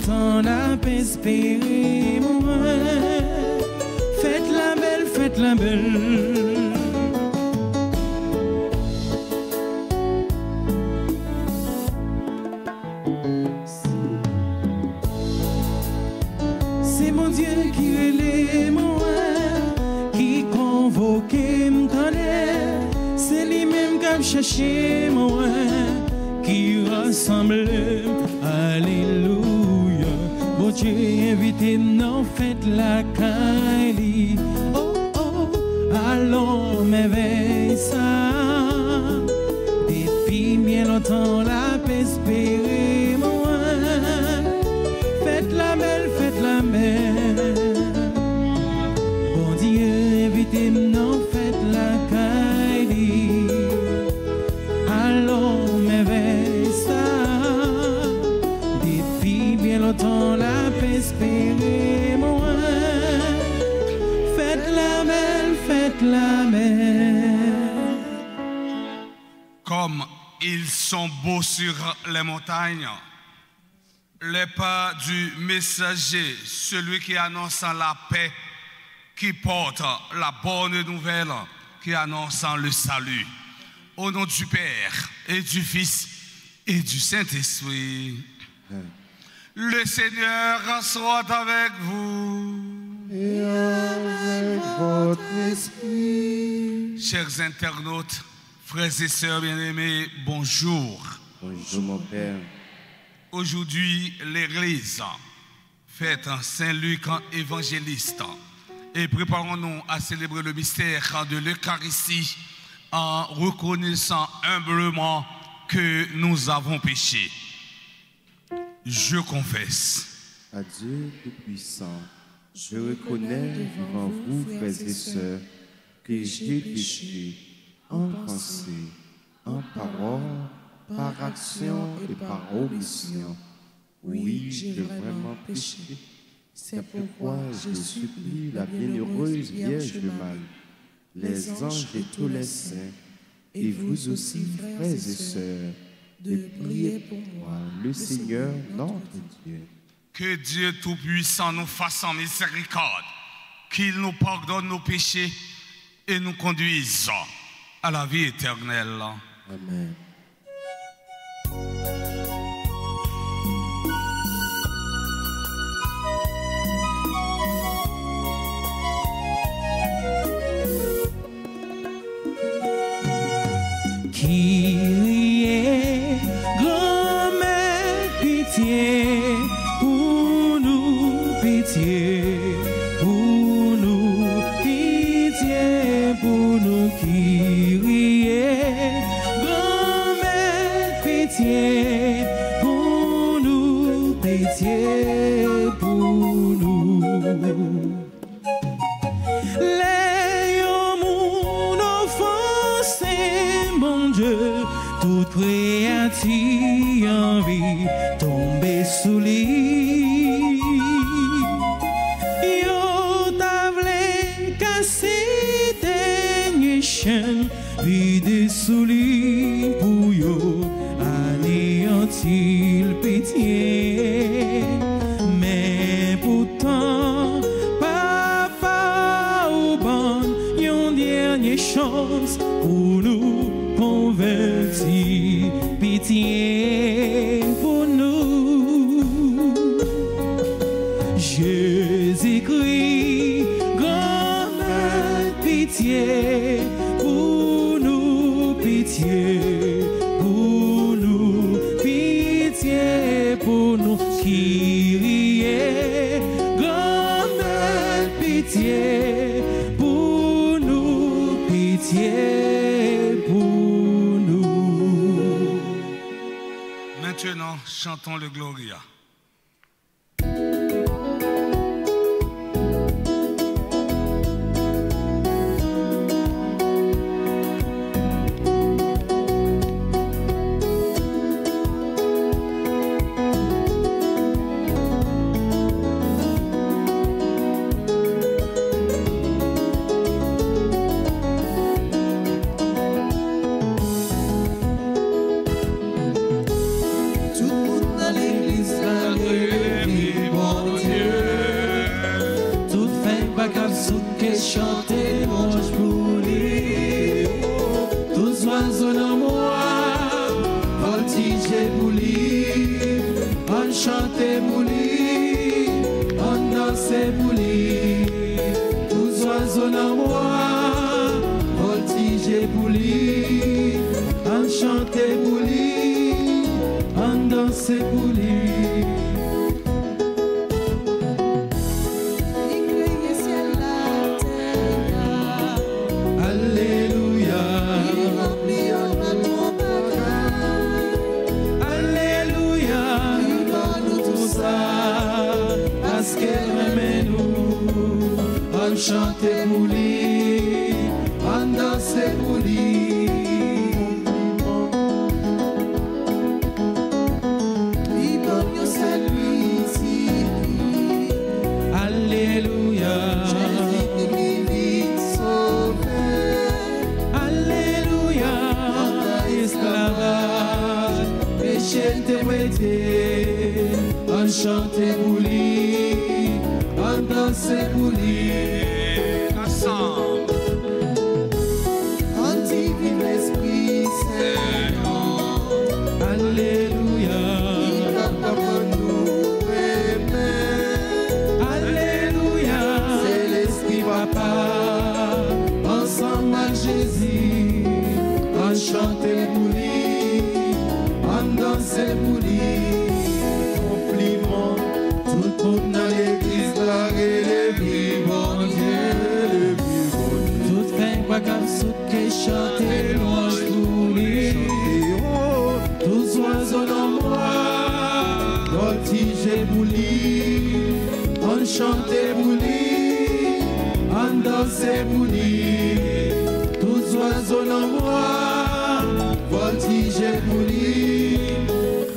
longtemps la paix espérer moi. Faites la belle, faites la belle. C'est mon Dieu qui est moi, qui convoque m'tendait. C'est lui-même qui a cherché moi, qui rassemble. Alléluia. Bon Dieu invité nous faites la caille. Oh oh, allons m'éveille ça. Depuis bien longtemps la paix espérer moi. Faites la belle, faites la belle. Bon Dieu invité nous faites la caille. Allons m'éveille ça. Depuis bien longtemps la paix espérer moi. Faites la belle, faites la belle. Comme ils sont beaux sur les montagnes, les pas du messager, celui qui annonce la paix, qui porte la bonne nouvelle, qui annonce le salut. Au nom du Père et du Fils et du Saint-Esprit. Le Seigneur soit avec vous. Et avec votre esprit. Chers internautes, frères et sœurs bien-aimés, bonjour. Bonjour mon Père. Aujourd'hui, l'Église fête Saint-Luc évangéliste et préparons-nous à célébrer le mystère de l'Eucharistie en reconnaissant humblement que nous avons péché. Je confesse. À Dieu Tout-Puissant, je reconnais devant vous, frères et sœurs, que j'ai péché en pensée, en parole, par action et par omission. Oui, j'ai vraiment péché. C'est pourquoi je supplie la bienheureuse Vierge de Marie, les anges et tous les saints, et vous aussi, frères et sœurs, de prier pour moi, le Seigneur, notre Dieu. Que Dieu Tout-Puissant nous fasse en miséricorde, qu'il nous pardonne nos péchés et nous conduise à la vie éternelle. Amen. Kyrie, grand-mère, pitié pour nous, pitié pour nous, pitié pour nous. Kyrie, grand-mère, pitié pour nous, pitié pour nous. Toute créature en vie tomber sous lui. Yo t'avle casser dernier chien vide sous lui pour yo anéantir le pétier. Mais pourtant papa ou bon yon dernière chance pour nous converti, pitié pour nous. Jésus-Christ, grande pitié pour nous, pitié pour nous, pitié pour nous. Kyrie, grande pitié pour nous, pitié pour nous. Maintenant, chantons le Gloria. Tout le monde dans l'église là que chanter mange pour lui. Tous oiseaux dans moi, voltiger pour lui. On chante pour lui, on danse pour lui. Tous oiseaux dans moi, voltiger pour lui. On chante pour lui, on danse pour lui. Chanter pour lui, on danser pour lui. Il donne sa lumière. Alléluia. Jésus Christ sauvé. Alléluia. Esclavage, péché te prêté. On chanter pour lui, on danser pour lui. On dit vive l'Esprit Saint. Alléluia. Il a pour nous aimer. Alléluia. C'est l'Esprit Papa. Ensemble à Jésus. On chantait pour lui. On dansait pour lui. Compliment. Tout le monde dans l'église là et les vivants. Comme ceux qui chantent louange pour lui. Tous oiseaux dans moi, voltiger pour lui. On chantait pour lui, on dansait pour lui. Tous oiseaux dans moi, voltiger pour lui.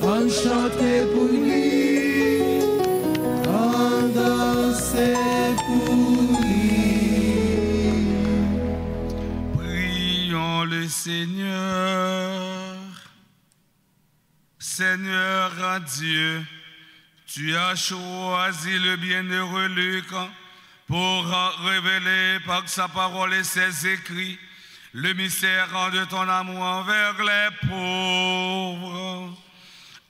On chantait pour lui, on dansait pour lui. Le Seigneur, Seigneur Dieu, tu as choisi le bienheureux Luc pour révéler par sa parole et ses écrits le mystère de ton amour envers les pauvres.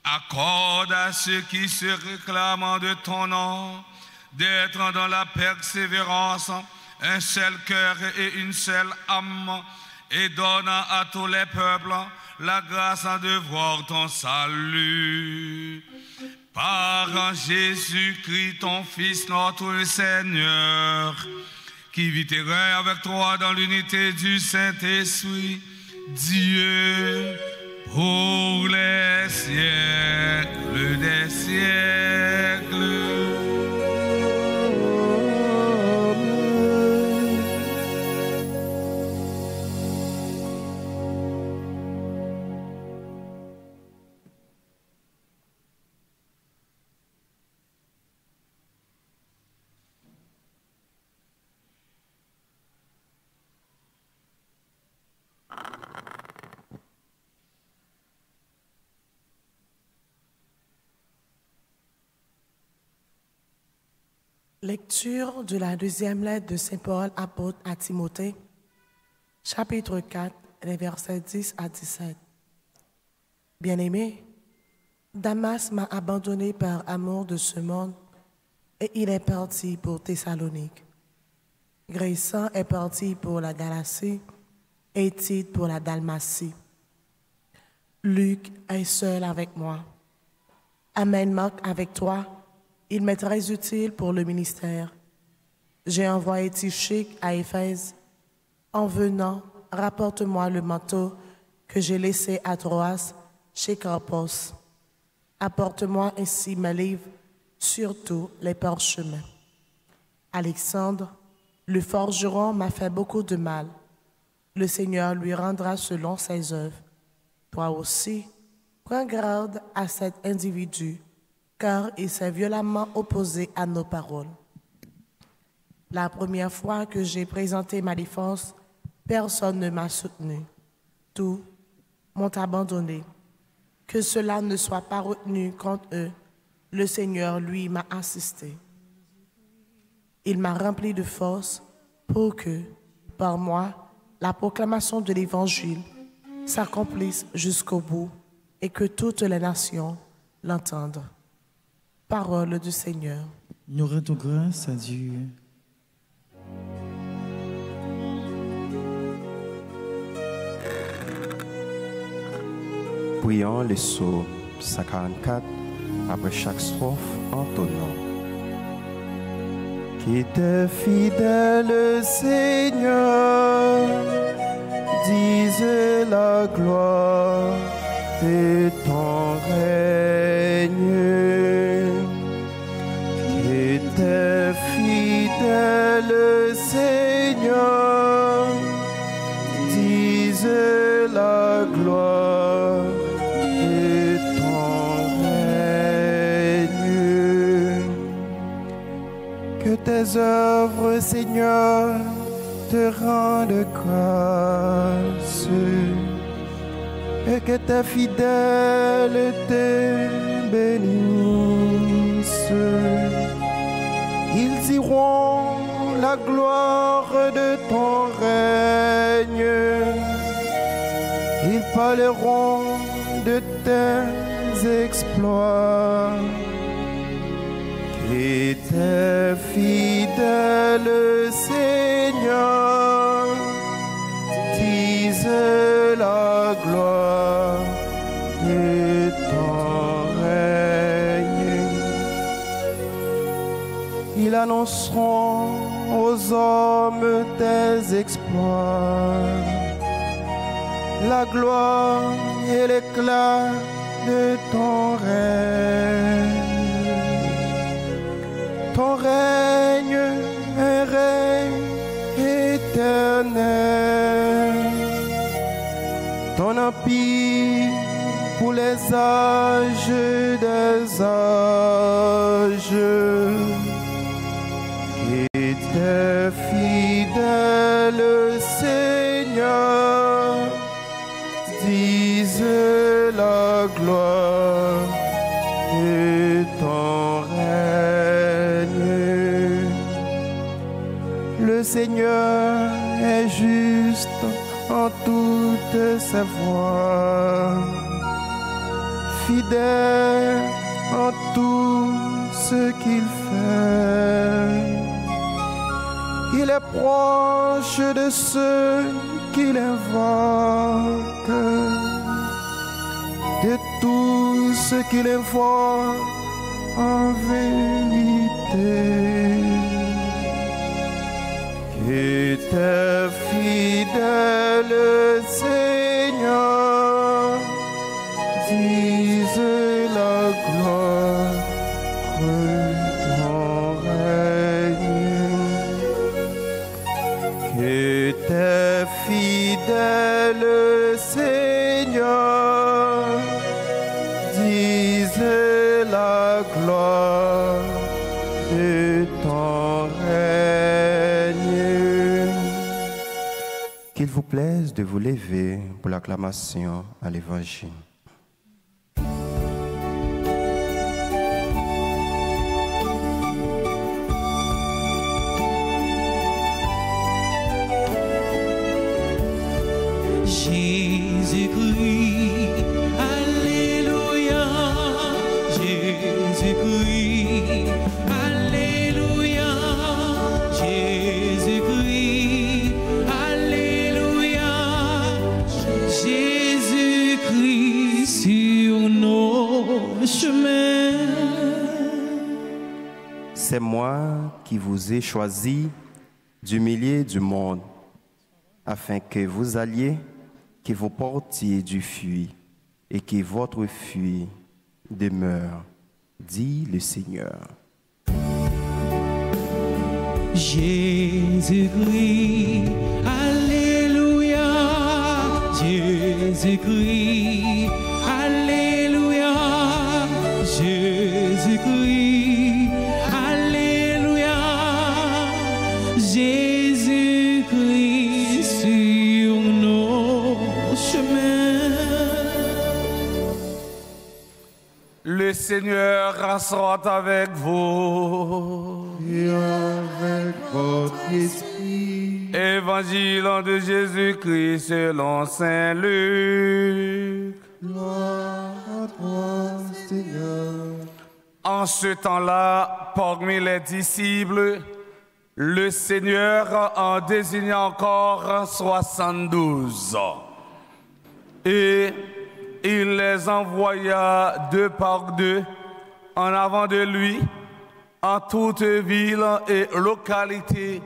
Accorde à ceux qui se réclament de ton nom d'être dans la persévérance, un seul cœur et une seule âme, et donne à tous les peuples la grâce de voir ton salut. Par Jésus-Christ, ton Fils, notre Seigneur, qui vit et règne avec toi dans l'unité du Saint-Esprit, Dieu, pour les siècles des siècles. Lecture de la deuxième lettre de Saint Paul apôtre à Timothée, chapitre 4, les versets 10 à 17. Bien-aimé, Damas m'a abandonné par amour de ce monde et il est parti pour Thessalonique. Grécent est parti pour la Galatie et Tite pour la Dalmatie. Luc est seul avec moi. Amène Marc avec toi. Il m'est très utile pour le ministère. J'ai envoyé Tychique à Éphèse. En venant, rapporte-moi le manteau que j'ai laissé à Troas chez Carpos. Apporte-moi ainsi mes livres, surtout les parchemins. Alexandre, le forgeron, m'a fait beaucoup de mal. Le Seigneur lui rendra selon ses œuvres. Toi aussi, prends garde à cet individu, car il s'est violemment opposé à nos paroles. La première fois que j'ai présenté ma défense, personne ne m'a soutenu. Tous m'ont abandonné. Que cela ne soit pas retenu contre eux, le Seigneur, lui, m'a assisté. Il m'a rempli de force pour que, par moi, la proclamation de l'Évangile s'accomplisse jusqu'au bout et que toutes les nations l'entendent. Parole du Seigneur. Nous rendons grâce à Dieu. Prions les psaumes 144 après chaque strophe entonnant. Qui t'es fidèle, Seigneur, dise la gloire de ton règne. Qui t'es fidèle, Seigneur, dise la gloire de ton règne. Que tes œuvres, Seigneur, te rendent grâce et que tes fidèles te bénissent. Ils diront la gloire de ton règne. Ils parleront de tes exploits. Qui t'es fidèle, Seigneur, dise la gloire de ton règne. Ils annonceront aux hommes tes exploits, la gloire et l'éclat de ton règne. Ton règne est règne éternel, ton empire pour les âges des âges. Qui t'es fidèle, Seigneur, dise la gloire de ton règne. Le Seigneur est juste en toutes ses voies, fidèle en tout ce qu'il fait. Il est proche de ceux qu'il invoque, de tous ceux qu'il invoque en vérité. Qui t'es fidèle, Seigneur, dise la gloire de ton règne. Qui t'es fidèle, Seigneur, dise la gloire de ton règne. Qu'il vous plaise de vous lever pour l'acclamation à l'Évangile. Jésus-Christ, Alléluia, Jésus-Christ, Alléluia, Jésus-Christ, Alléluia, Jésus-Christ sur nos chemins. C'est moi qui vous ai choisi du milieu du monde, afin que vous alliez, que vous portiez du fruit et que votre fruit demeure, dit le Seigneur. Jésus-Christ, Alléluia, Jésus-Christ, Alléluia, Jésus-Christ, Alléluia, Jésus-Christ sur nos chemins. Le Seigneur soit avec vous. Et avec votre esprit. Évangile de Jésus-Christ selon Saint Luc. Gloire à toi, Seigneur. En ce temps-là, parmi les disciples, le Seigneur en désigna encore 72. Et il les envoya 2 par 2 en avant de lui, en toute ville et localité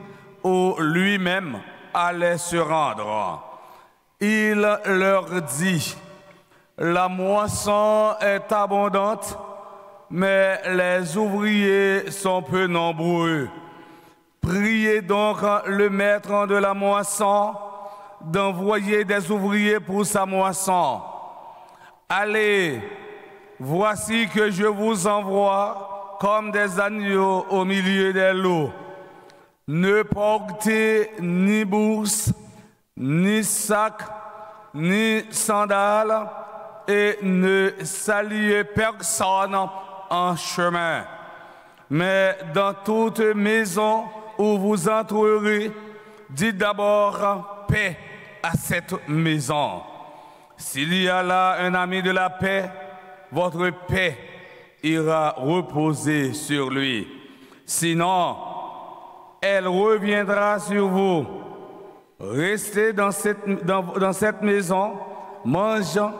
où lui-même allait se rendre. Il leur dit, la moisson est abondante, mais les ouvriers sont peu nombreux. Priez donc le maître de la moisson d'envoyer des ouvriers pour sa moisson. Allez, voici que je vous envoie comme des agneaux au milieu des loups. Ne portez ni bourse, ni sac, ni sandales, et ne saluez personne en chemin. Mais dans toute maison où vous entrerez, dites d'abord paix à cette maison. S'il y a là un ami de la paix, votre paix ira reposer sur lui. Sinon, elle reviendra sur vous. Restez dans cette maison, mangeant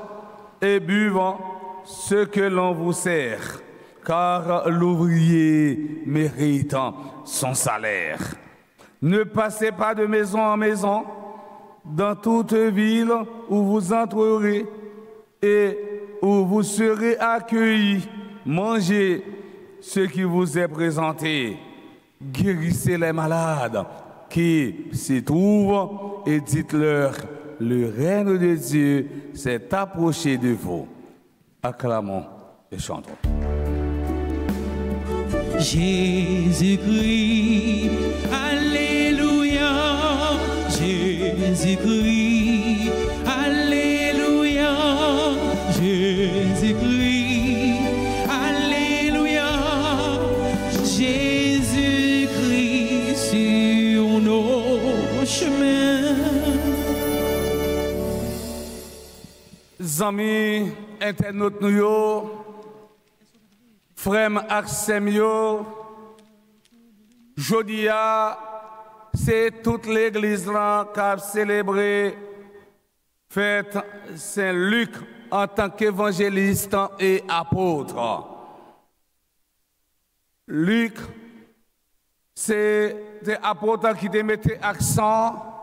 et buvant ce que l'on vous sert, car l'ouvrier mérite son salaire. Ne passez pas de maison en maison, dans toute ville où vous entrerez et où vous serez accueillis. Mangez ce qui vous est présenté. Guérissez les malades qui s'y trouvent et dites-leur, le règne de Dieu s'est approché de vous. Acclamons et chantons. Jésus-Christ, alléluia, Jésus-Christ, alléluia, Jésus-Christ, alléluia, Jésus-Christ sur nos chemins. Amis internautes nous yo, frères Axem yo, jodia c'est toute l'église là qui a célébré fête Saint-Luc en tant qu'évangéliste et apôtre. Luc, c'est des apôtres qui te mettaient accent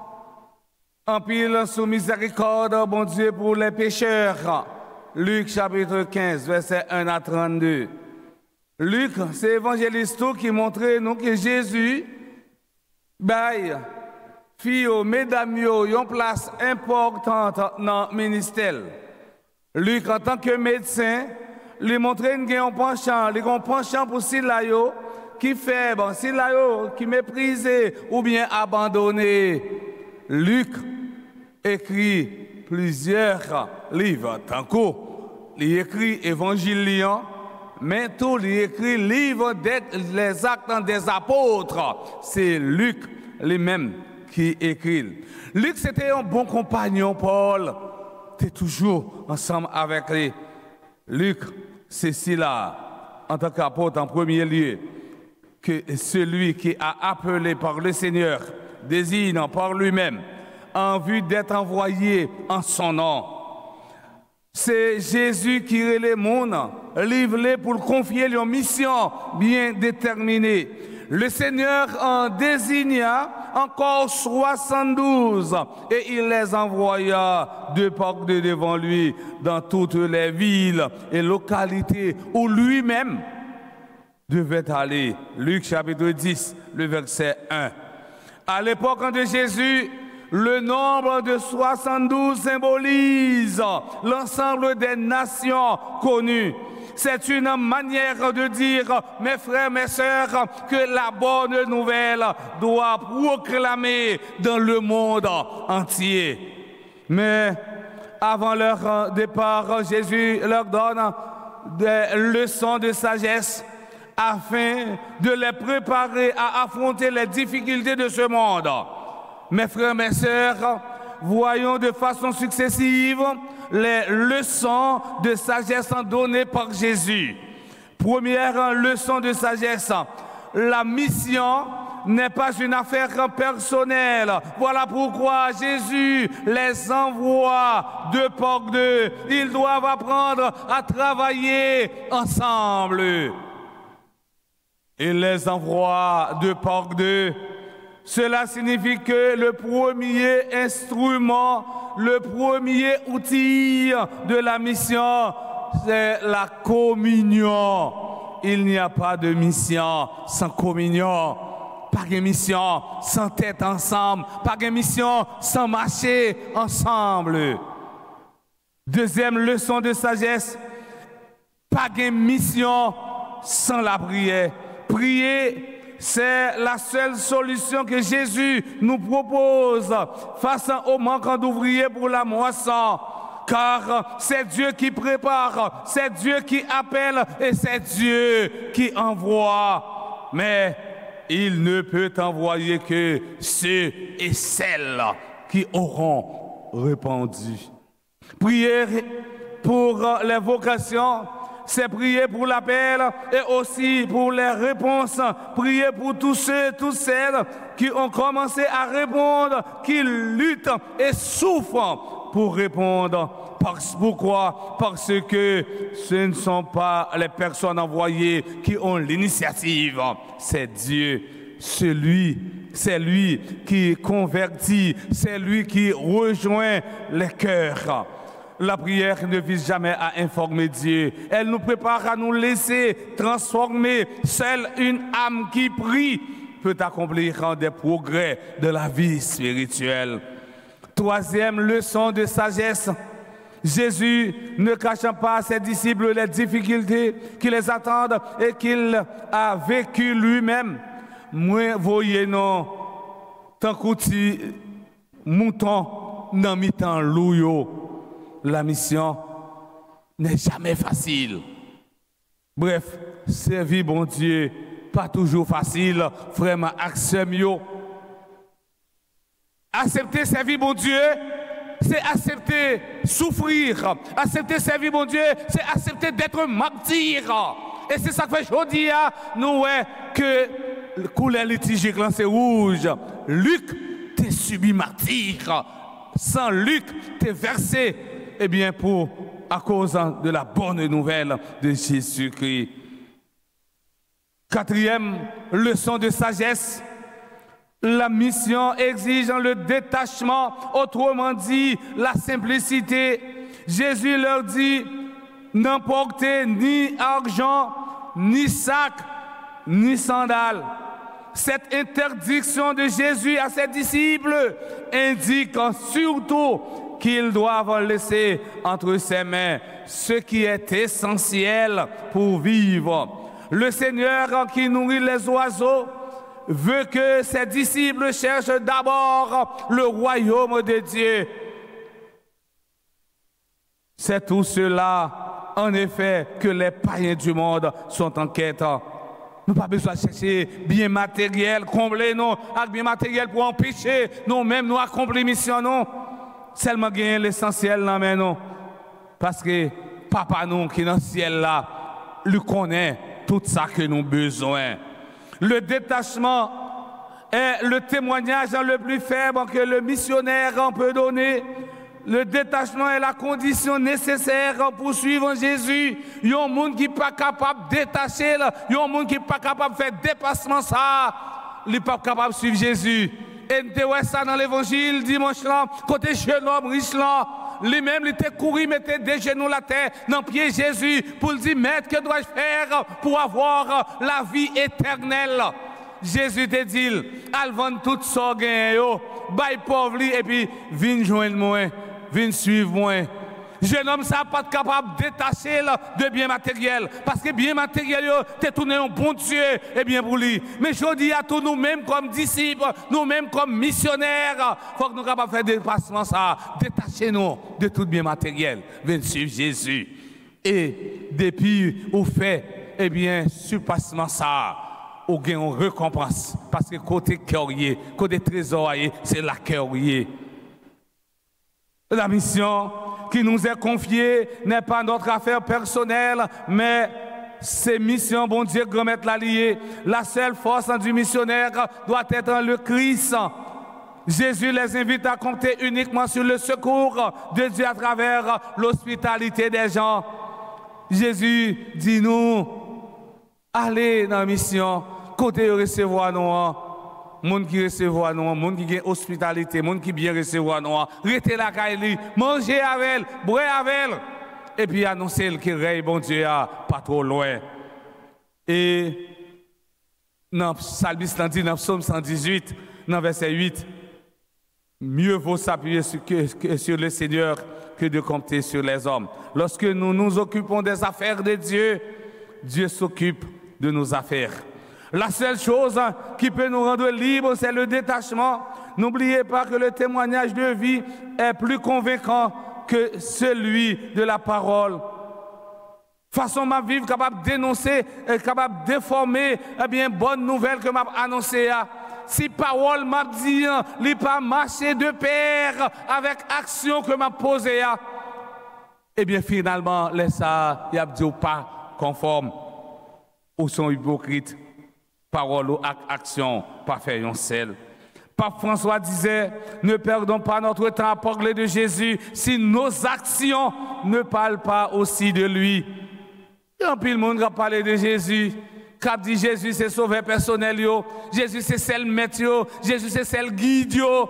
en pile sous miséricorde, bon Dieu, pour les pécheurs. Luc chapitre 15, verset 1 à 32. Luc, c'est évangéliste qui montrait nous que Jésus baille fille mesdames une place importante dans le ministère. Luc, en tant que médecin, lui montrait un penchant pour Silayo qui faible, Silayo qui méprisé ou bien abandonné. Luc écrit plusieurs livres, tant qu'il écrit Évangile Lyon, mais tout il écrit livre des actes des apôtres. C'est Luc lui-même qui écrit. Luc, c'était un bon compagnon, Paul. Tu es toujours ensemble avec lui. Luc, c'est cela, en tant qu'apôtre en premier lieu, que celui qui a appelé par le Seigneur, désigne par lui-même, en vue d'être envoyé en son nom. C'est Jésus qui est le monde, livré pour confier une mission bien déterminée. Le Seigneur en désigna encore 72 et il les envoya 2 par 2 devant lui dans toutes les villes et localités où lui-même devait aller. Luc chapitre 10, le verset 1. À l'époque de Jésus, le nombre de 72 symbolise l'ensemble des nations connues. C'est une manière de dire, mes frères, mes sœurs, que la bonne nouvelle doit proclamer dans le monde entier. Mais avant leur départ, Jésus leur donne des leçons de sagesse afin de les préparer à affronter les difficultés de ce monde. Mes frères, mes sœurs, voyons de façon successive les leçons de sagesse données par Jésus. Première leçon de sagesse, la mission n'est pas une affaire personnelle. Voilà pourquoi Jésus les envoie deux par deux. Ils doivent apprendre à travailler ensemble. Il les envoie deux par deux. Cela signifie que le premier instrument, le premier outil de la mission, c'est la communion. Il n'y a pas de mission sans communion. Pas de mission sans tête ensemble. Pas de mission sans marcher ensemble. Deuxième leçon de sagesse, pas de mission sans la prière. Prier, c'est la seule solution que Jésus nous propose face au manque d'ouvriers pour la moisson. Car c'est Dieu qui prépare, c'est Dieu qui appelle et c'est Dieu qui envoie. Mais il ne peut envoyer que ceux et celles qui auront répondu. Prier pour les vocations, c'est prier pour l'appel et aussi pour les réponses. Prier pour tous ceux, toutes celles qui ont commencé à répondre, qui luttent et souffrent pour répondre. Pourquoi? Parce que ce ne sont pas les personnes envoyées qui ont l'initiative. C'est Dieu, c'est lui qui convertit, c'est lui qui rejoint les cœurs. La prière ne vise jamais à informer Dieu. Elle nous prépare à nous laisser transformer. Seule une âme qui prie peut accomplir des progrès de la vie spirituelle. Troisième leçon de sagesse. Jésus ne cachant pas à ses disciples les difficultés qui les attendent et qu'il a vécu lui-même. Moi, voyez non, tant qu'outil mouton dans mi-temps louyo. La mission n'est jamais facile. Bref, servir bon Dieu, pas toujours facile, vraiment accès mieux. Accepter servir bon Dieu, c'est accepter souffrir. Accepter servir bon Dieu, c'est accepter d'être martyr. Et c'est ça que fait aujourd'hui, nous, que le couleur liturgique c'est rouge. Luc, t'es subi martyr. Sans Luc, t'es versé. Eh bien, à cause de la bonne nouvelle de Jésus-Christ. Quatrième leçon de sagesse, la mission exige le détachement, autrement dit, la simplicité. Jésus leur dit, n'emportez ni argent, ni sac, ni sandales. Cette interdiction de Jésus à ses disciples indique surtout qu'ils doivent laisser entre ses mains ce qui est essentiel pour vivre. Le Seigneur qui nourrit les oiseaux veut que ses disciples cherchent d'abord le royaume de Dieu. C'est tout cela, en effet, que les païens du monde sont en quête. Nous n'avons pas besoin de chercher bien matériel, combler nous avec bien matériel pour empêcher nous-mêmes nous accomplir mission non. Seulement gagner l'essentiel dans mais non. Parce que papa nous qui est dans le ciel là, lui connaît tout ça que nous avons besoin. Le détachement est le témoignage le plus faible que le missionnaire peut donner. Le détachement est la condition nécessaire pour suivre Jésus. Il y a un monde qui n'est pas capable de détacher, il y a un monde qui n'est pas capable de faire dépassement ça. Il n'est pas capable de suivre Jésus. Et nous avons ça dans l'évangile dimanche là, côté jeune homme riche là. Lui-même, il était couru, mettait des genoux la terre dans le pied de Jésus pour lui dire, Maître, que dois-je faire pour avoir la vie éternelle? Jésus te dit, al vendre tout ça gain yo, bay pauvre et puis viens joindre moi, viens suivre moi. Jeune homme ça pas capable de détacher de bien matériel parce que bien matériel t'es tourné un bon Dieu et bien pour lui. Mais je dis à tous nous-mêmes comme disciples, nous-mêmes comme missionnaires, faut que nous capables faire des dépassements ça, détacher nous de tout bien matériel, viens suivre Jésus. Et depuis au fait eh bien surpassement ça ou gain une récompense. Parce que côté cœurier, côté trésorier, c'est la cœurier. La mission qui nous est confiée n'est pas notre affaire personnelle, mais c'est mission, bon Dieu, grand-maître la liée. La seule force du missionnaire doit être le Christ. Jésus les invite à compter uniquement sur le secours de Dieu à travers l'hospitalité des gens. Jésus dit nous, allez dans la mission, côté recevoir nous, monde qui recevoir nous, monde qui a hospitalité, monde qui bien recevoir nous, restez la caille, mangez avec elle, boire avec elle, et puis annoncer qu'il règne, bon Dieu, pas trop loin. Et dans Psalmiste dit dans Psaume 118, dans verset 8, mieux vaut s'appuyer sur le Seigneur que de compter sur les hommes. Lorsque nous nous occupons des affaires de Dieu, Dieu s'occupe de nos affaires. La seule chose qui peut nous rendre libres, c'est le détachement. N'oubliez pas que le témoignage de vie est plus convaincant que celui de la parole. Façon ma vivre capable de dénoncer, capable de déformer, eh bien, bonne nouvelle que m'a annoncé. Si parole m'a dit, il n'est pas marché de pair avec action que m'a posée. Eh bien, finalement, laisse ça, il a dit pas conforme ou sont hypocrites. Parole ou action, pas faire un seul. Pape François disait, ne perdons pas notre temps à parler de Jésus si nos actions ne parlent pas aussi de lui. Et en plus, le monde va parler de Jésus. Quand dit Jésus, c'est sauveur personnel, yo. Jésus, c'est celle maître, yo. Jésus, c'est celle guide, yo.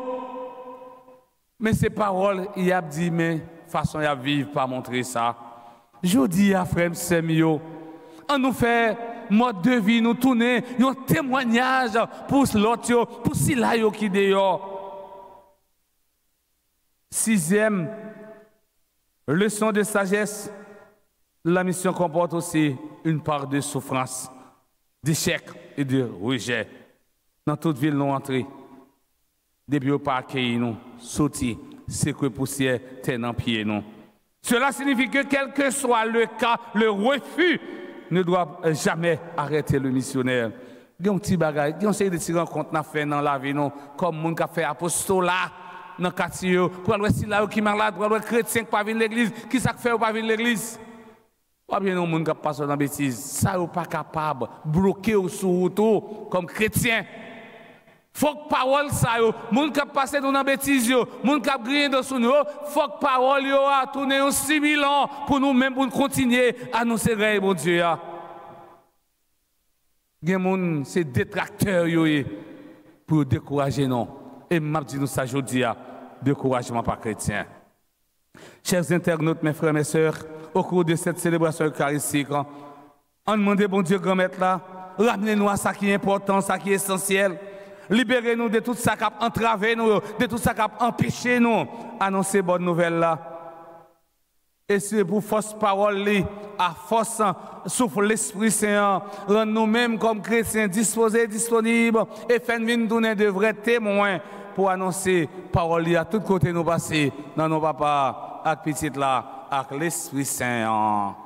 Mais ces paroles, il a dit, mais façon à vivre, pas montrer ça. Je dis à frère Semio, on nous fait mode de vie, nous tourner, un témoignage pour l'autre, pour si là qui dehors. 6e leçon de sagesse, la mission comporte aussi une part de souffrance, d'échec et de rejet. Dans toute ville, nous entrons, depuis au parc, nous sortis, c'est que poussière, tenant pied, nous. Cela signifie que quel que soit le cas, le refus ne doit jamais arrêter le missionnaire. Il y a un petit bagage, il y a un série de petits rencontres dans la vie, comme mon qui a fait apostolat dans le quartier, pour aller si là qui est malade, pour aller chrétien qui pas venir l'église, qui ça fait ou pas venir l'église. Ou bien non monde qui passe dans bêtise, ça ou pas capable bloquer ou sur route comme chrétien. Faut que parole ça yo, monde qui passe dans la bêtise yo, monde qui a grillé dans sous nous, faut que parole yo a tourné 6000 ans pour nous même pour continuer à annoncer règne bon Dieu a. Gen monde c'est détracteur yo pour décourager non. Et m'a dit nous ça jodi a, découragement pas chrétien. Chers internautes, mes frères et sœurs, au cours de cette célébration eucharistique, on demande bon Dieu grand-maître là, ramenez-nous à ça qui est important, ça qui est essentiel. Libérez-nous de tout ça qui a entravé nous, de tout ça qui a empêché nous annoncer bonne nouvelle là. Et c'est pour force parole, à force souffle l'Esprit Saint, rendre nous-mêmes comme chrétiens disposés, disponibles et faire nous donner de vrais témoins pour annoncer parole à tous côtés nous passer dans nos papas, avec petite là, avec l'Esprit Saint.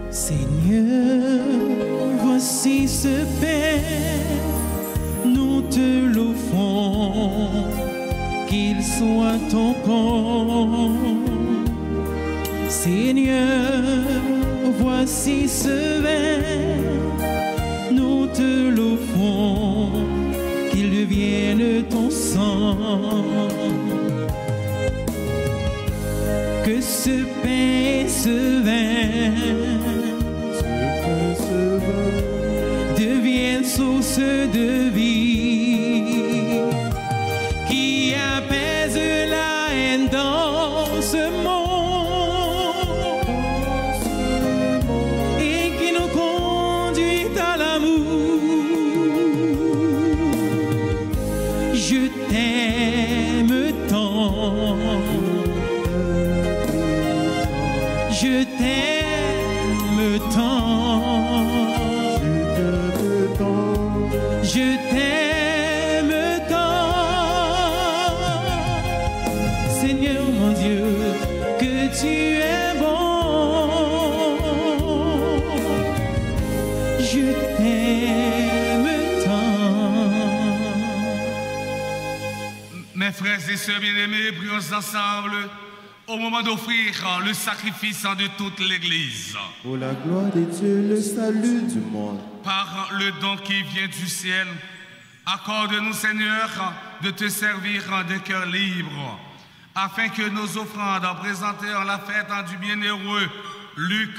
Seigneur, voici ce pain, nous te l'offrons, qu'il soit ton corps. Seigneur, voici ce vin, nous te l'offrons, qu'il devienne ton sang. Que ce pain et ce vin deviennent source de vie, qui apaise la haine dans ce monde et qui nous conduit à l'amour. t'aime tant. Je t'aime tant. Seigneur mon Dieu, que tu es bon. Je t'aime tant. Mes frères et sœurs bien-aimés, prions ensemble au moment d'offrir le sacrifice de toute l'Église. Pour la gloire de Dieu, le salut du monde. Par le don qui vient du ciel, accorde-nous, Seigneur, de te servir de cœur libre, afin que nos offrandes présentées en la fête du bienheureux Luc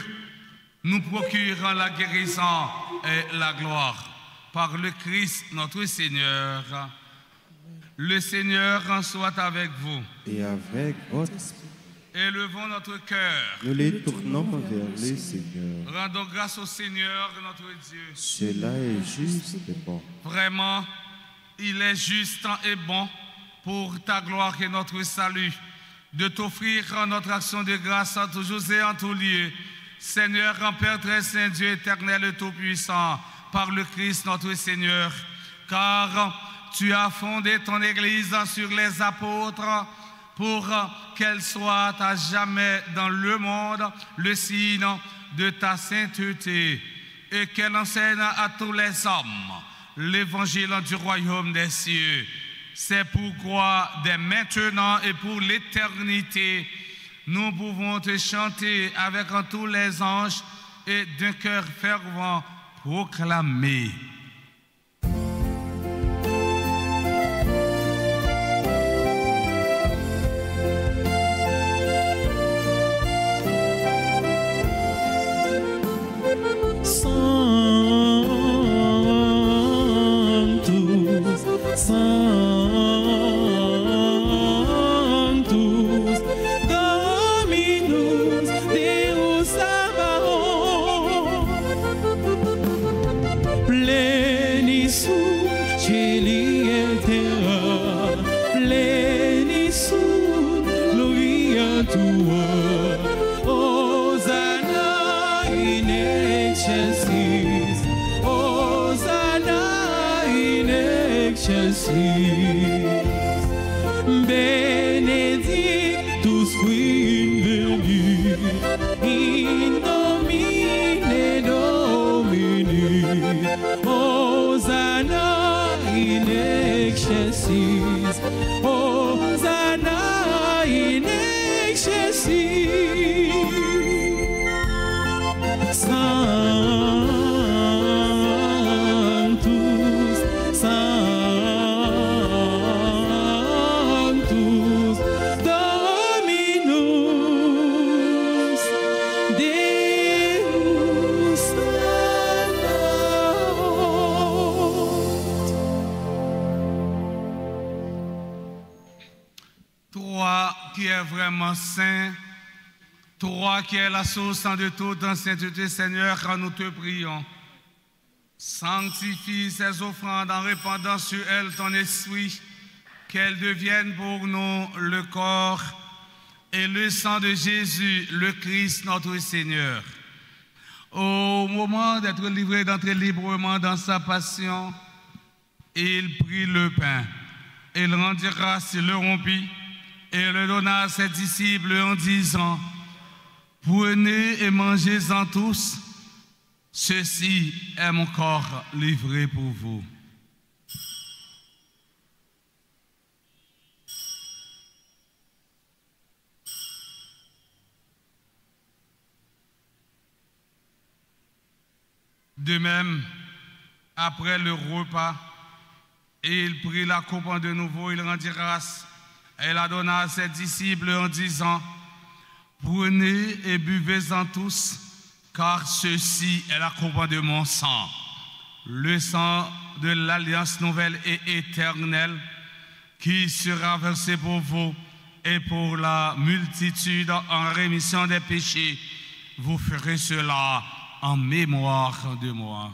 nous procurent la guérison et la gloire. Par le Christ notre Seigneur. Le Seigneur soit avec vous. Et avec votre esprit. Élevons notre cœur. Nous les tournons vers le Seigneur. Rendons grâce au Seigneur notre Dieu. Cela est juste et bon. Vraiment, il est juste et bon pour ta gloire et notre salut de t'offrir notre action de grâce toujours et en tout lieu. Seigneur, Père très saint, Dieu éternel et tout-puissant, par le Christ notre Seigneur, car tu as fondé ton Église sur les apôtres pour qu'elle soit à jamais dans le monde le signe de ta sainteté et qu'elle enseigne à tous les hommes l'évangile du royaume des cieux. C'est pourquoi, dès maintenant et pour l'éternité, nous pouvons te chanter avec tous les anges et d'un cœur fervent proclamer. Sanctus, Dominus, Deus Sabaoth, plenis cieli et terra, plenis gloria tua, Hosanna in excelsis, Hosanna in excelsis. Benedictus qui veni, in nomine Domini, Hosanna in excelsis, Hosanna in excelsis. Sanctus, Sanctus, Dominus, Deus Sabaoth. Toi qui es vraiment saint, toi qui es la source de toute sainteté, Seigneur, nous te prions. Sanctifie ces offrandes en répandant sur elles ton esprit, qu'elles deviennent pour nous le corps et le sang de Jésus, le Christ, notre Seigneur. Au moment d'être livré, d'entrer librement dans sa passion, il prit le pain, il rendit grâce, il le rompit et le donna à ses disciples en disant: prenez et mangez-en tous, ceci est mon corps livré pour vous. De même, après le repas, il prit la coupe de nouveau, il rendit grâce et la donna à ses disciples en disant: prenez et buvez-en tous, car ceci est la coupe de mon sang, le sang de l'alliance nouvelle et éternelle, qui sera versé pour vous et pour la multitude en rémission des péchés. Vous ferez cela en mémoire de moi.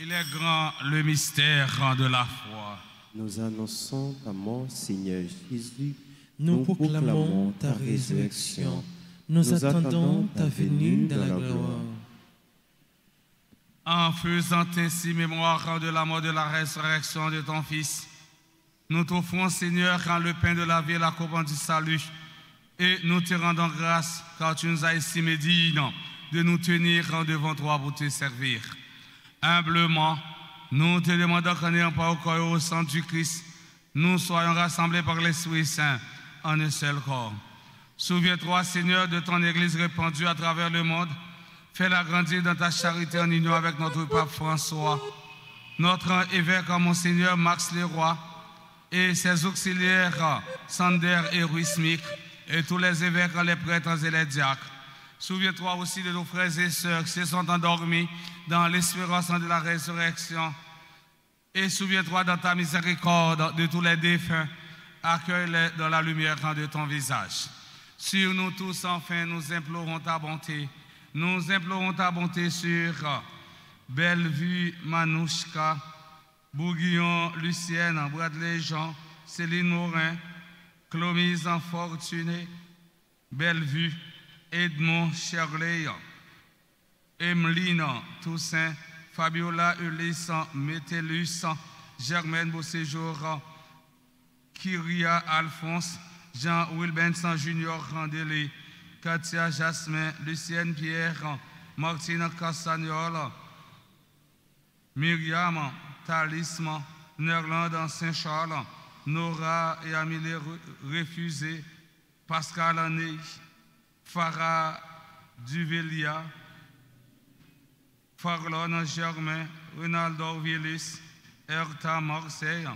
Il est grand le mystère de la foi. Nous annonçons ta mort, Seigneur Jésus. Nous proclamons ta résurrection. Nous attendons ta venue dans la gloire. En faisant ainsi mémoire de la mort, de la résurrection de ton Fils, nous t'offrons, Seigneur, quand le pain de la vie et la coupe du salut, et nous te rendons grâce car tu nous as estimés dignes de nous tenir devant toi pour te servir. Humblement, nous te demandons qu'en ayant pas au corps et au sang du Christ, nous soyons rassemblés par l'Esprit Saint en un seul corps. Souviens-toi, Seigneur, de ton Église répandue à travers le monde. Fais-la grandir dans ta charité en union avec notre pape François, notre évêque Monseigneur Max Leroy et ses auxiliaires Sander et Ruismic et tous les évêques, les prêtres et les diacres. Souviens-toi aussi de nos frères et sœurs qui se sont endormis dans l'espérance de la résurrection. Et souviens-toi dans ta miséricorde de tous les défunts. Accueille-les dans la lumière de ton visage. Sur nous tous, enfin, nous implorons ta bonté. Nous implorons ta bonté sur Bellevue Manouchka, Bourguillon Lucienne, Bradley Jean, Céline Morin, Clomise Fortuné, Bellevue, Edmond Shirley, Emeline Toussaint, Fabiola Ulysse, Métellus, Germaine Beauséjour, Kyria Alphonse, Jean Wilbenson Junior Randélé, Katia Jasmin, Lucienne Pierre, Martine Castagnol, Myriam Talisman, Nerland Saint-Charles, Nora et Amélie Refusé, Pascal Année, Farah Duvelia, Farlon Germain, Ronaldo Villis, Erta Marseille,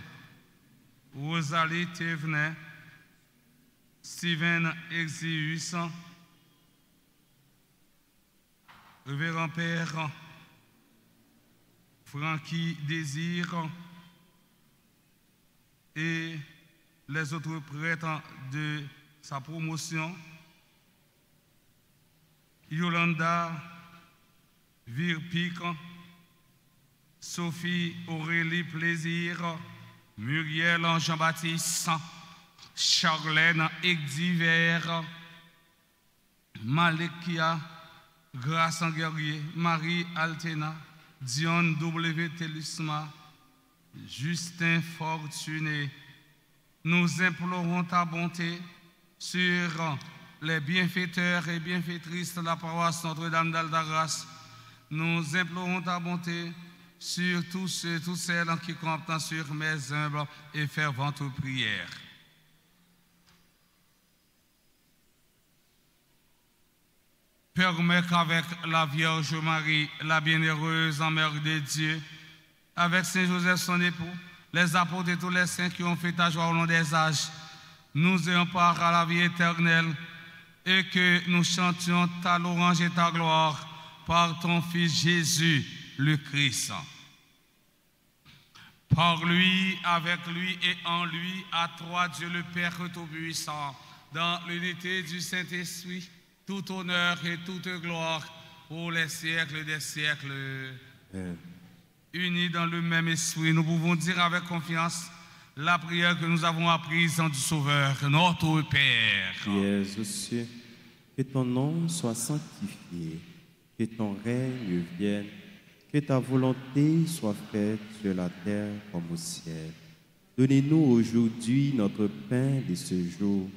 Rosalie Thévenet, Steven Exius, Révérend Père Francky Désir et les autres prêtres de sa promotion, Yolanda Virpic, Sophie Aurélie Plaisir, Muriel Jean-Baptiste, Charlène Egdiver, Malekia Grâce en Guerrier, Marie Altena, Dion W. Telusma, Justin Fortuné. Nous implorons ta bonté sur les bienfaiteurs et bienfaitrices de la paroisse Notre-Dame d'Aldagrace. Nous implorons ta bonté sur tous ceux, toutes celles qui comptent sur mes humbles et ferventes prières. Permets qu'avec la Vierge Marie, la bienheureuse Mère de Dieu, avec Saint Joseph son époux, les apôtres et tous les saints qui ont fait ta joie au long des âges, nous ayons part à la vie éternelle et que nous chantions ta louange et ta gloire par ton Fils Jésus, le Christ. Par lui, avec lui et en lui, à toi Dieu le Père Tout-Puissant, dans l'unité du Saint-Esprit, tout honneur et toute gloire pour les siècles des siècles. Amen. Unis dans le même esprit, nous pouvons dire avec confiance la prière que nous avons apprise du Sauveur, notre Père. Qui es aux cieux, que ton nom soit sanctifié, que ton règne vienne, que ta volonté soit faite sur la terre comme au ciel. Donnez-nous aujourd'hui notre pain de ce jour.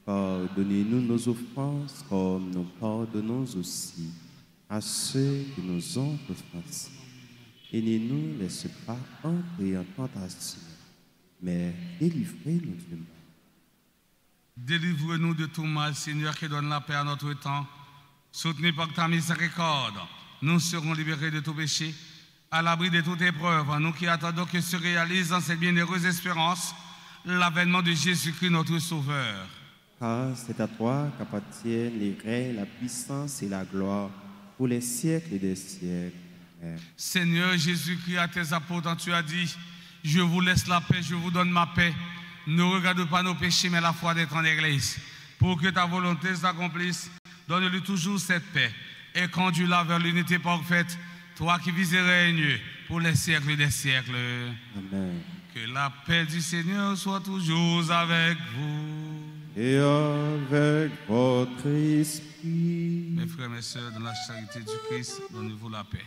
Pardonnez-nous nos offenses comme nous pardonnons aussi à ceux qui nous ont offensés. Et ne nous laisse pas entrer en tentation, mais délivrez-nous du mal. Délivre-nous de tout mal, Seigneur, qui donne la paix à notre temps. Soutenus par ta miséricorde, nous serons libérés de tout péché, à l'abri de toute épreuve, nous qui attendons que se réalise dans cette bienheureuse espérance l'avènement de Jésus-Christ, notre Sauveur. Car c'est à toi qu'appartiennent les règnes, la puissance et la gloire pour les siècles des siècles. Amen. Seigneur Jésus-Christ, à tes apôtres, tu as dit, je vous laisse la paix, je vous donne ma paix. Ne regarde pas nos péchés, mais la foi d'être en Église. Pour que ta volonté s'accomplisse, donne-lui toujours cette paix et conduis-la vers l'unité parfaite, toi qui vis et règnes pour les siècles des siècles. Amen. Que la paix du Seigneur soit toujours avec vous. Et avec votre esprit. Mes frères et mes sœurs, dans la charité du Christ, donnez-vous la paix.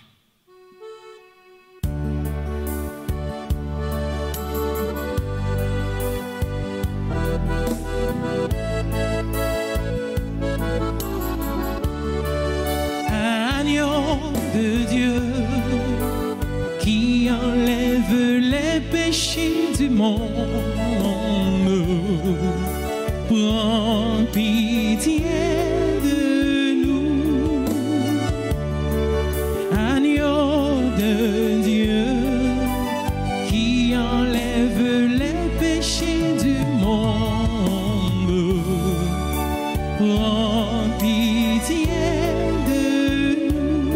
Agneau de Dieu qui enlève les péchés du monde, prends pitié de nous. Agneau de Dieu qui enlève les péchés du monde, prends pitié de nous.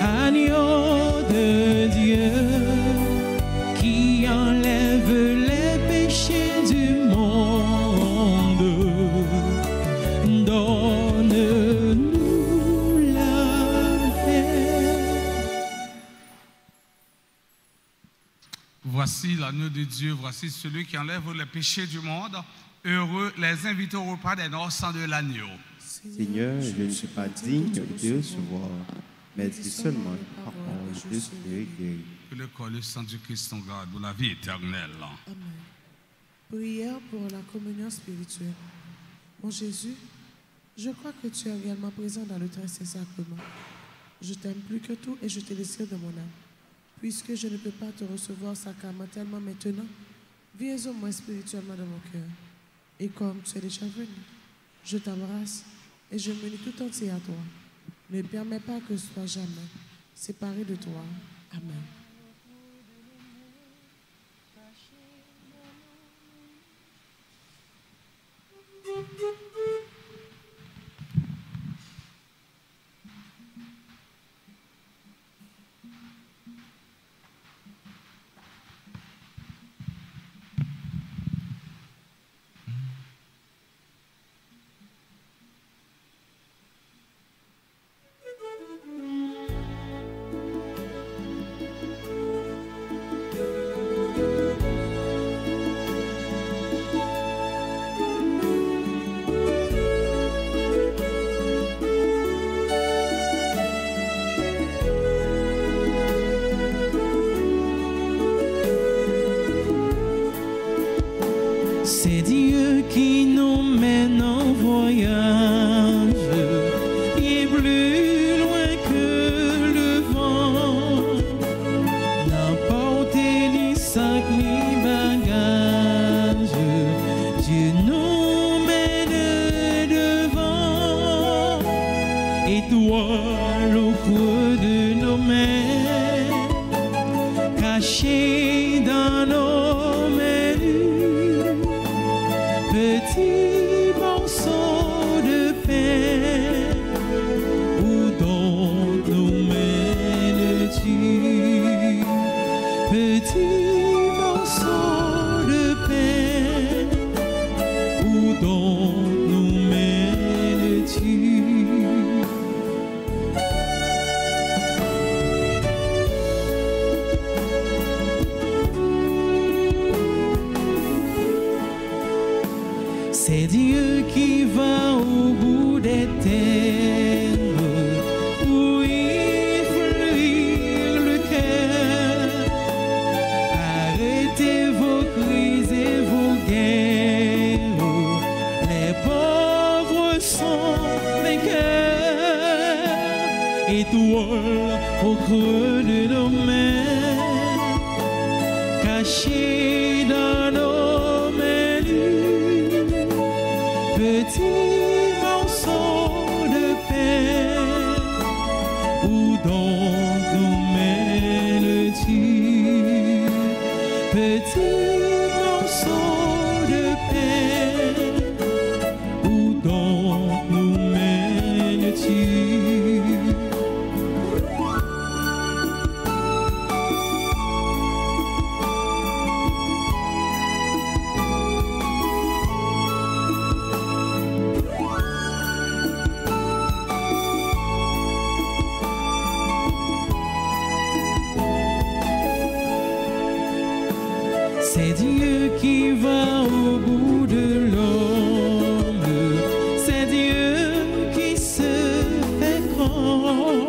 Agneau de Dieu qui enlève les péchés du monde, donne-nous la paix. Voici l'agneau de Dieu, voici celui qui enlève les péchés du monde. Heureux les invités au repas des noces de l'agneau. Seigneur, je ne suis pas digne de recevoir, mais dis seulement une parole, je serai guéri. Que le corps et le sang du Christ en garde pour la vie éternelle. Amen. Prière pour la communion spirituelle. Mon Jésus, je crois que tu es également présent dans le très saint sacrement. Je t'aime plus que tout et je te désire de mon âme. Puisque je ne peux pas te recevoir sacramentellement maintenant, viens au moins spirituellement dans mon cœur. Et comme tu es déjà venu, je t'embrasse et je me lie tout entier à toi. Ne permets pas que je sois jamais séparé de toi. Amen. C'est Dieu qui nous mène en voyage, et plus loin que le vent, n'importe ni sac ni bagage, Dieu nous mène devant, étoile au creux de nos mains, cachée dans nos menus, petit morceau de pain, où donc nous mènes-tu? Petit morceau de pain, où donc nous mènes-tu? C'est Dieu qui va au bout des terres pour y fleurir le cœur. Arrêtez vos crises et vos guerres, les pauvres sont vainqueurs. Étoile au creux de nos mains, cachées dans nos menus, petit morceau de pain, où donc nous mènes-tu? Petit morceau de pain, où donc nous mènes-tu? va au bout de l'homme. C'est Dieu qui se fait grand.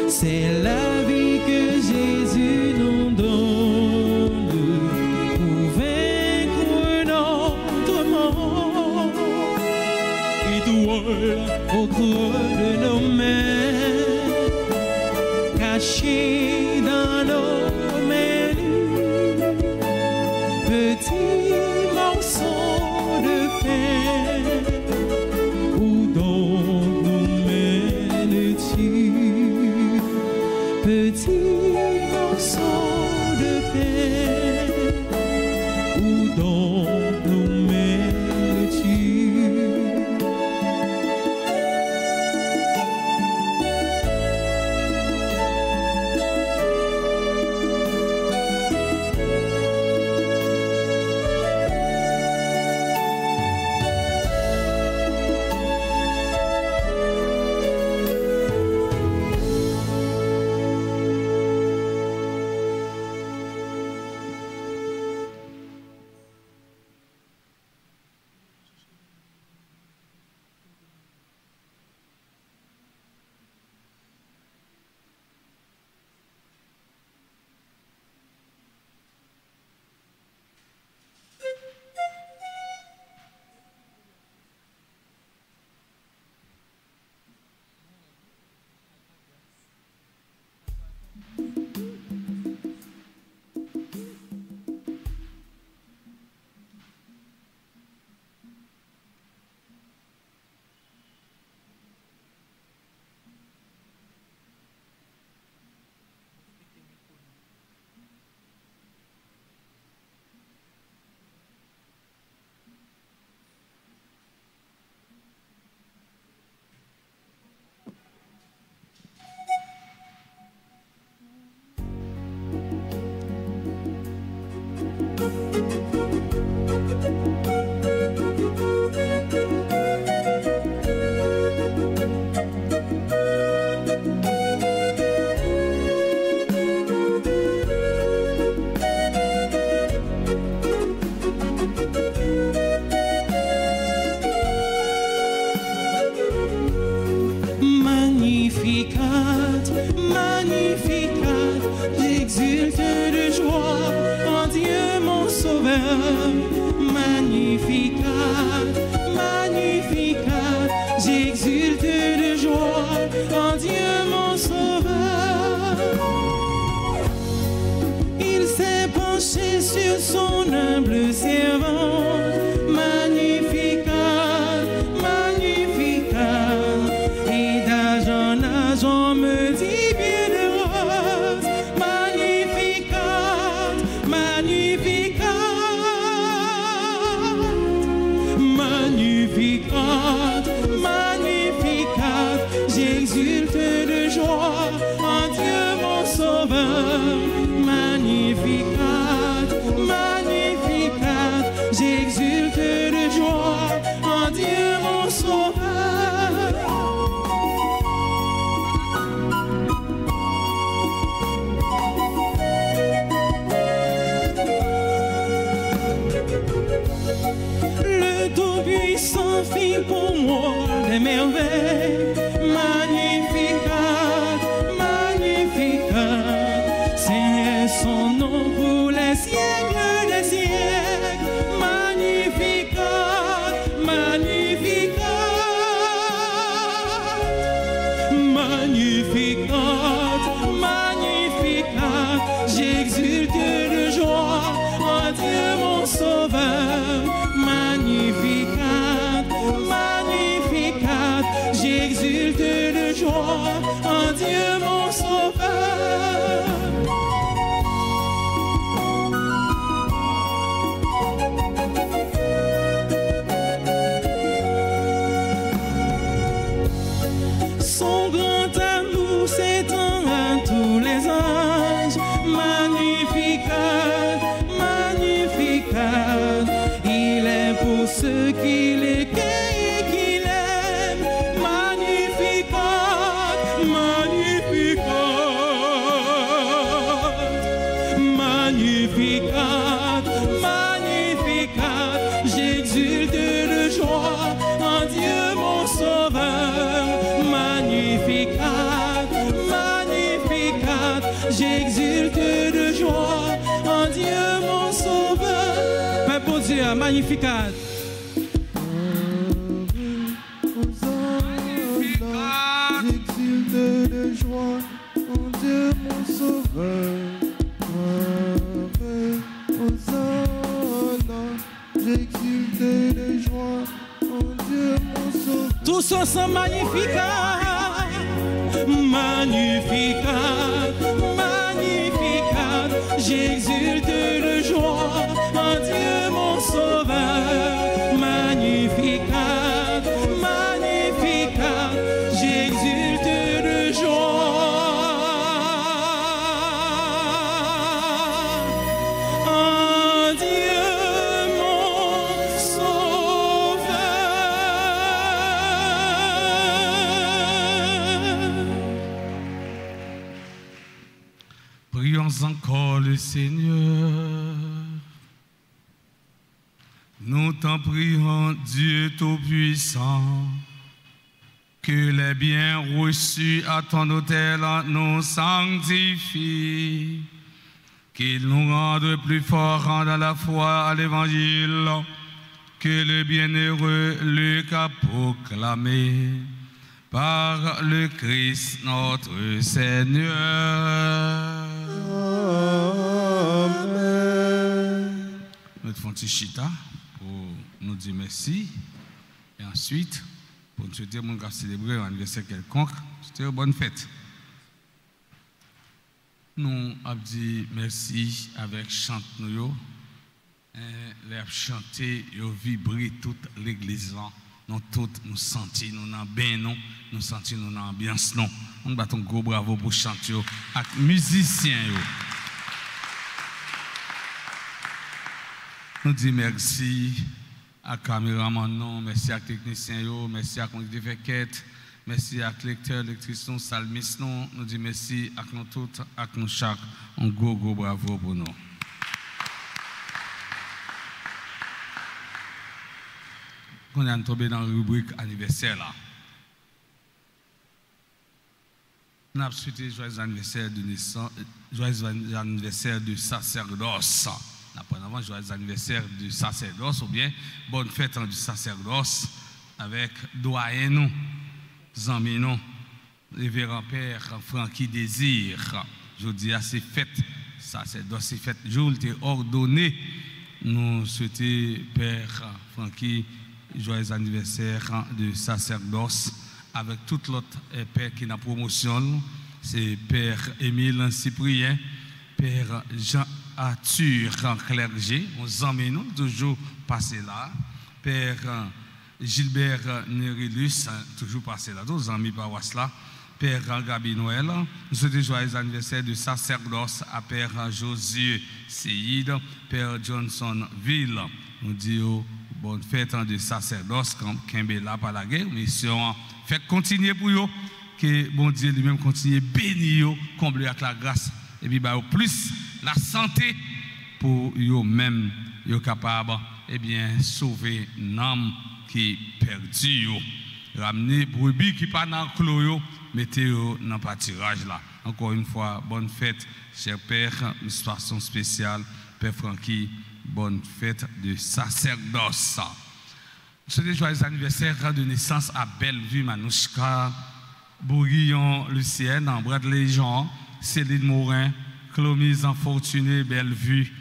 C'est la vie que Jésus nous donne pour vaincre notre mort. Étoile au creux de nos mains, caché dans nos mains nues, petit morceau de pain, où donc nous mènes-tu? Petit morceau de pain, où donc nous mènes-tu? Magnificat, Magnificat, j'exulte de joie en Dieu mon Sauveur. Magnificat, Magnificat, j'exulte de joie en Dieu mon Sauveur. Il s'est penché sur son humble servant. Magnificat, Magnificat, et d'âge en âge on me dit bienheureuse. Magnificat, Magnificat, Magnificat, Magnificat, j'exulte de joie en Dieu mon Sauveur. Magnificat, Magnificat, j'exulte de joie en Dieu mon Sauveur. Le Tout-Puissant fit pour moi des merveilles. Magnificat, Magnificat, c'est son nom pour les siècles des siècles. Magnificat, Magnificat, Magnificat, Magnificat, j'exulte de joie en Dieu mon Sauveur. Magnificat, Magnificat, j'exulte de joie en Dieu mon Sauveur. Son grand amour s'étend à tous les âges. Magnificat, Magnificat, il est pour ceux qui l'écueillent et qui l'aiment. Magnificat, Magnificat, Magnificat, Magnificat, j'exulte de joie en Dieu mon sauveur. Père bon Dieu, magnificat. J'exulte de joie en Dieu mon sauveur. J'exulte de joie en Dieu mon sauveur. Tous ensemble magnificat, magnificat, magnificat. J'exulte de joie en Dieu mon sauveur. Magnificat, magnificat. J'exulte de joie en Dieu mon sauveur. Prions encore le Seigneur. Nous t'en prions, Dieu Tout-Puissant, que les biens reçus à ton autel nous sanctifient, qu'il nous rende plus forts dans la foi à l'Évangile, que le bienheureux Luc a proclamé par le Christ notre Seigneur. Amen. Nous faisons un petit chita pour nous dire merci. Et ensuite, pour nous souhaiter mon gars célébrer un anniversaire quelconque, c'était une bonne fête. Nous avons dit merci avec chant nous. Les chanter, ils vibrer toute l'église là. Nous tous nous sentir, nous dans bien nous sentir nous dans l'ambiance non. On bat un gros bravo pour chanter avec musiciens yo. Nous disons merci à caméraman non, merci à technicien yo, merci à comité fait quête, merci à lecteur, lectrice non, salmiste non. Nous disons merci à nous tous, à nous chaque, un gros bravo pour nous. On est tombé dans la rubrique anniversaire là. On a souhaité joyeux anniversaire de naissance, joyeux anniversaire de sacerdoce. Après avant joyeux anniversaire du sacerdoce ou bien bonne fête du sacerdoce avec doyen nous, amis nous, révérend père Francky Désir. Je dis à ces fêtes sacerdoce, ces fêtes jour t'es ordonné. Nous souhaitons père Francky joyeux anniversaire de sacerdoce avec tout l'autre père qui n'a promotion, c'est père Émile Cyprien, père Jean-Arthur clergé, nos amis nous toujours passé là, père Gilbert Nerilus toujours passé là, nos amis paroisse là, père Gabi Noël, nous souhaitons joyeux anniversaire de sacerdoce à père Josué Seyid, père Johnson Ville, nous disons bonne fête de sacerdoce comme Kimbela par la guerre, mission fait continuer pour eux, que bon Dieu lui-même continue bénir eux, combler avec la grâce, et puis bah, plus la santé pour eux-mêmes, eux capables, et bien sauver l'âme qui est perdue, ramener brebis qui pas dans le clos, mettez-eux dans le pâturage là. Encore une fois, bonne fête, cher Père, une façon spéciale, Père Francky. Bonne fête de sacerdoce. C'est joyeux anniversaire de naissance à Bellevue, Manouchka, Bourguillon, Lucienne, Bradley Jean, Céline Morin, Clomise Infortuné, Bellevue,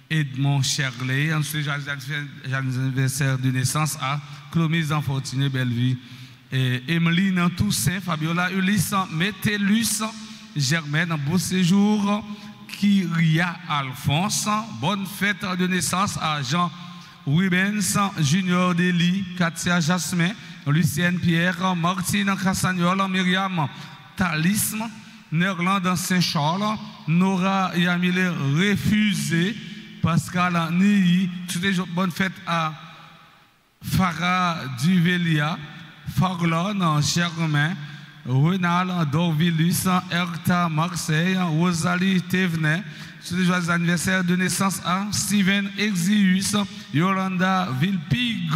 Edmond Cherley. Ensuite, joyeux anniversaire de naissance à Clomise Infortuné, Bellevue, et Emeline Toussaint, Fabiola Ulysse, Métellus, Germaine, beau séjour. Kyria Alphonse, bonne fête de naissance à Jean Rubens, Junior Deli, Katia Jasmin, Lucienne Pierre, Martine Cassagnol, Myriam Talisme, Nerland Saint-Charles, Nora Yamile Refusé, Pascal Niyi, toutes les bonnes fêtes à Farah Duvelia, Farlon Germain, Renal Dorvilus, Erta Marseille, Rosalie Thévenet. C'est les joyeux anniversaire de naissance à Steven Exius, Yolanda Villepig,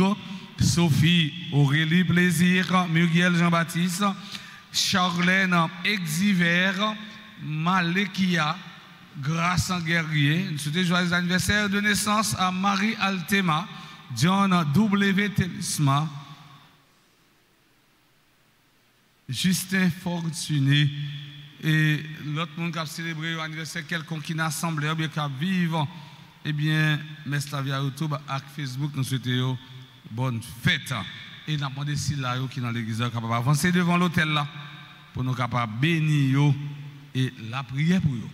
Sophie Aurélie Plaisir, Muriel Jean-Baptiste, Charlène Exiver, Malekia, grâce en guerrier. Nous souhaitons joyeux anniversaire de naissance à Marie Altema, John W. Telisma, Justin Fortuné et l'autre monde qui a célébré l'anniversaire quelconque qui n'a assemblé ou bien qui a vivre. Eh bien, merci via YouTube et Facebook, nous souhaitons bonne fête. Et nous avons demandé si là qui est dans l'église capable avancer devant l'hôtel là pour nous capables bénir et la prière pour eux.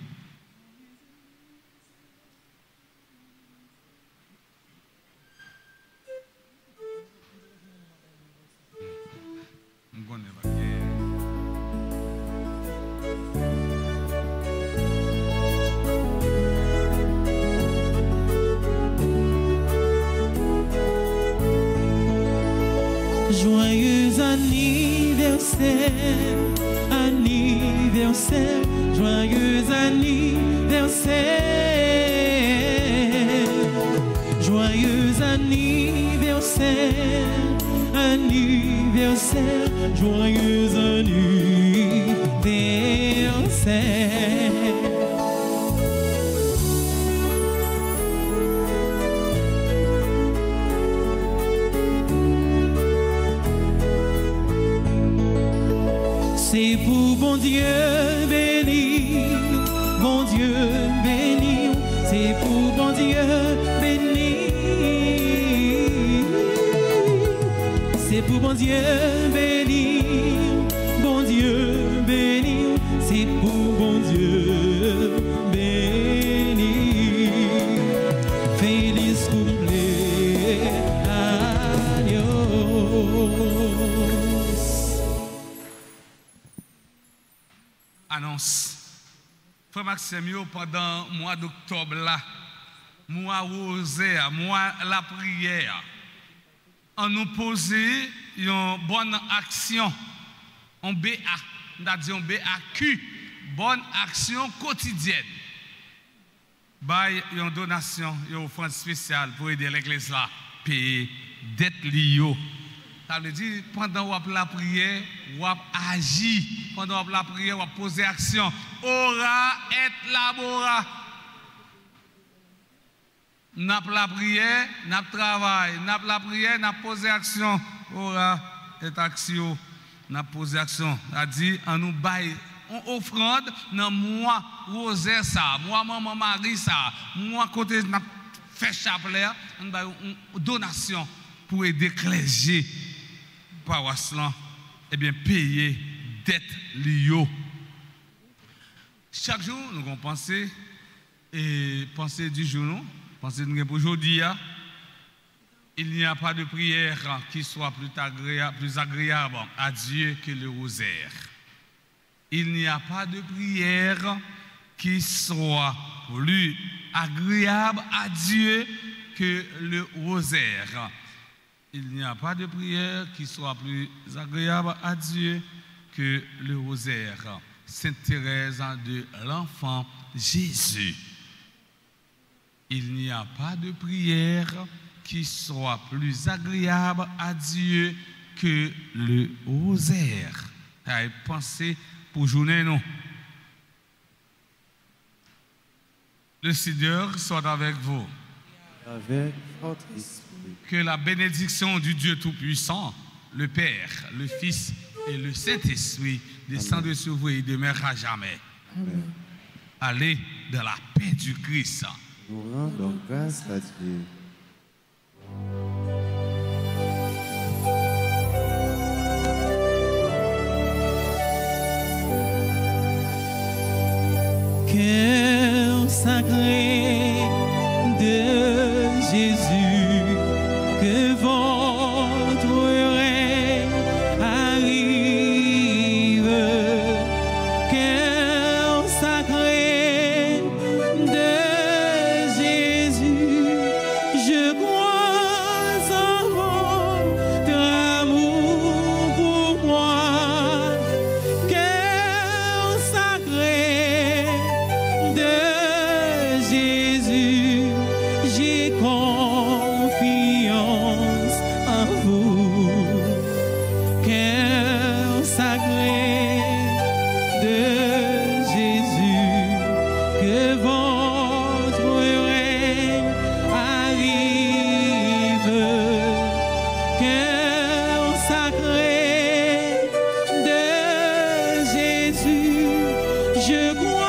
Joyeux anniversaire, anniversaire, joyeux anniversaire, joyeux anniversaire, anniversaire, joyeux anniversaire. C'est pour bon Dieu béni, bon Dieu béni, c'est pour bon Dieu béni, c'est pour bon Dieu béni, bon Dieu béni, c'est pour bon Dieu béni. Feliz cumpleaños. Annonce. Frère Maxime, pendant le mois d'octobre, là, mois rosaire, mois la prière, on nous posait une bonne action, on BA, on a dit on BAQ, bonne action quotidienne. By une donation, une offrande spéciale pour aider l'église là, payer dette liée. Ça veut dire, pendant la prière, on agit. Pendant la prière, on pose action. Ora et labora. N'a la prière, n'a travail. N'a la prière, n'a posé action. Ora et action. N'a posé action. Ça dit, on nous baille. On offrande dans moi rosaire ça, moi maman Marie ça, moi côté n'a fait chapelet, on baille une donation pour aider clergé. Paroisse là, eh bien, payer dette liée. Chaque jour, nous allons penser, et penser du jour, nous, penser pour aujourd'hui, il n'y a pas de prière qui soit plus agréable à Dieu que le rosaire. Il n'y a pas de prière qui soit plus agréable à Dieu que le rosaire. Il n'y a pas de prière qui soit plus agréable à Dieu que le rosaire. Sainte Thérèse de l'Enfant Jésus. Il n'y a pas de prière qui soit plus agréable à Dieu que le rosaire. Pensez pour journée, non. Le Seigneur soit avec vous. Avec votre esprit. Que la bénédiction du Dieu Tout-Puissant, le Père, le Fils et le Saint-Esprit descendent sur vous et demeurent à jamais. Amen. Allez dans la paix du Christ. Nous rendons grâce à Dieu. Cœur sacré de Jésus, que votre règne arrive. Cœur sacré de Jésus, je crois en votre amour pour moi. Cœur sacré de Jésus. Je crois